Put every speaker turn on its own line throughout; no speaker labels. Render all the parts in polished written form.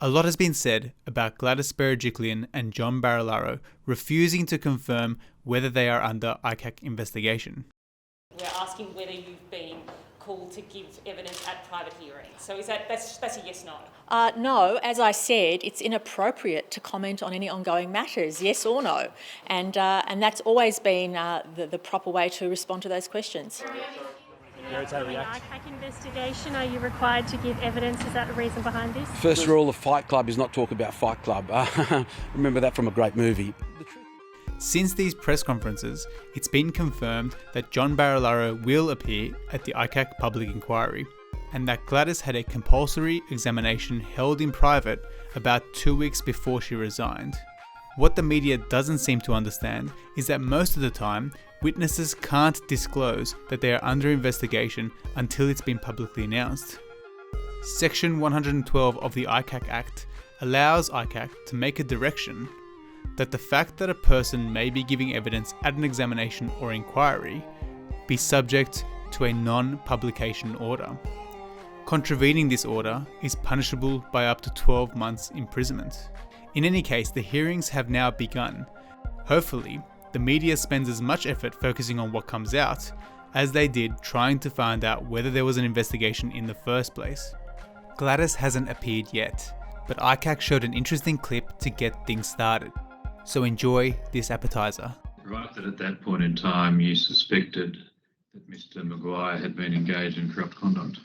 A lot has been said about Gladys Berejiklian and John Barilaro refusing to confirm whether they are under ICAC investigation.
We're asking whether you've been called to give evidence at private hearings. So that's a yes/no?
No, as I said, it's inappropriate to comment on any ongoing matters, yes or no, and that's always been the proper way to respond to those questions.
ICAC investigation, are you required to give evidence? Is that the reason behind this?
First rule of Fight Club is not talk about Fight Club. Remember that from a great movie.
Since these press conferences, it's been confirmed that John Barilaro will appear at the ICAC public inquiry, and that Gladys had a compulsory examination held in private about 2 weeks before she resigned. What the media doesn't seem to understand is that most of the time, witnesses can't disclose that they are under investigation until it's been publicly announced. Section 112 of the ICAC Act allows ICAC to make a direction that the fact that a person may be giving evidence at an examination or inquiry be subject to a non-publication order. Contravening this order is punishable by up to 12 months imprisonment. In any case, the hearings have now begun. Hopefully, the media spends as much effort focusing on what comes out as they did trying to find out whether there was an investigation in the first place. Gladys hasn't appeared yet, but ICAC showed an interesting clip to get things started. So enjoy this appetizer.
Right, that at that point in time you suspected that Mr. Maguire had been engaged in corrupt conduct?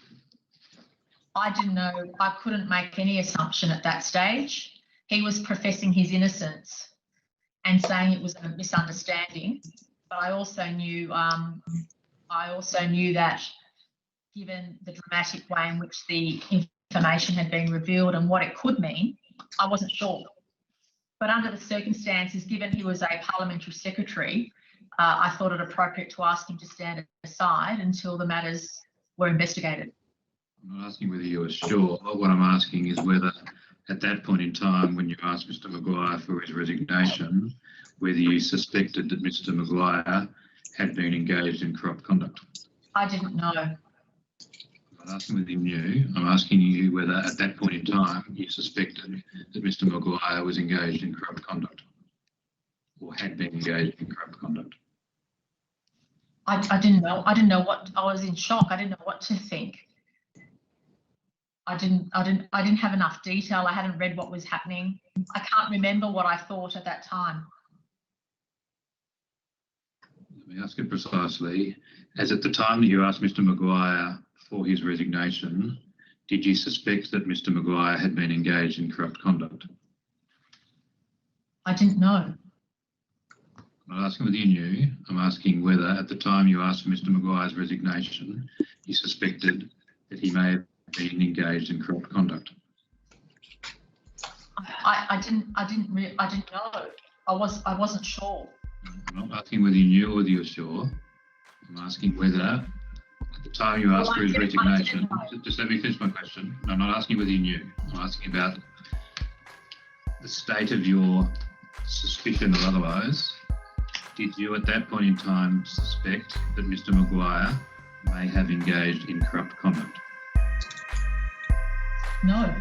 I didn't know. I couldn't make any assumption at that stage. He was professing his innocence and saying it was a misunderstanding. But I also knew that given the dramatic way in which the information had been revealed and what it could mean, I wasn't sure. But under the circumstances, given he was a parliamentary secretary, I thought it appropriate to ask him to stand aside until the matters were investigated.
I'm not asking whether you were sure. What I'm asking is whether at that point in time when you asked Mr. Maguire for his resignation, whether you suspected that Mr. Maguire had been engaged in corrupt conduct.
I didn't know.
I'm not asking whether you knew. I'm asking you whether at that point in time you suspected that Mr. Maguire was engaged in corrupt conduct or had been engaged in corrupt conduct.
I didn't know. I didn't know what. I was in shock. I didn't know what to think. I didn't have enough detail. I hadn't read what was happening. I can't remember what I thought at that time.
Let me ask it precisely. As at the time that you asked Mr. Maguire for his resignation, did you suspect that Mr. Maguire had been engaged in corrupt conduct?
I didn't know.
I'm not asking whether you knew. I'm asking whether at the time you asked for Mr. Maguire's resignation, you suspected that he may have been engaged in corrupt conduct.
I didn't know. I wasn't sure.
I'm not asking whether you knew or whether you were sure. I'm asking whether at the time you asked for his resignation, just let me finish my question. I'm not asking whether you knew. I'm asking about the state of your suspicion or otherwise. Did you at that point in time suspect that Mr. Maguire may have engaged in corrupt conduct?
No.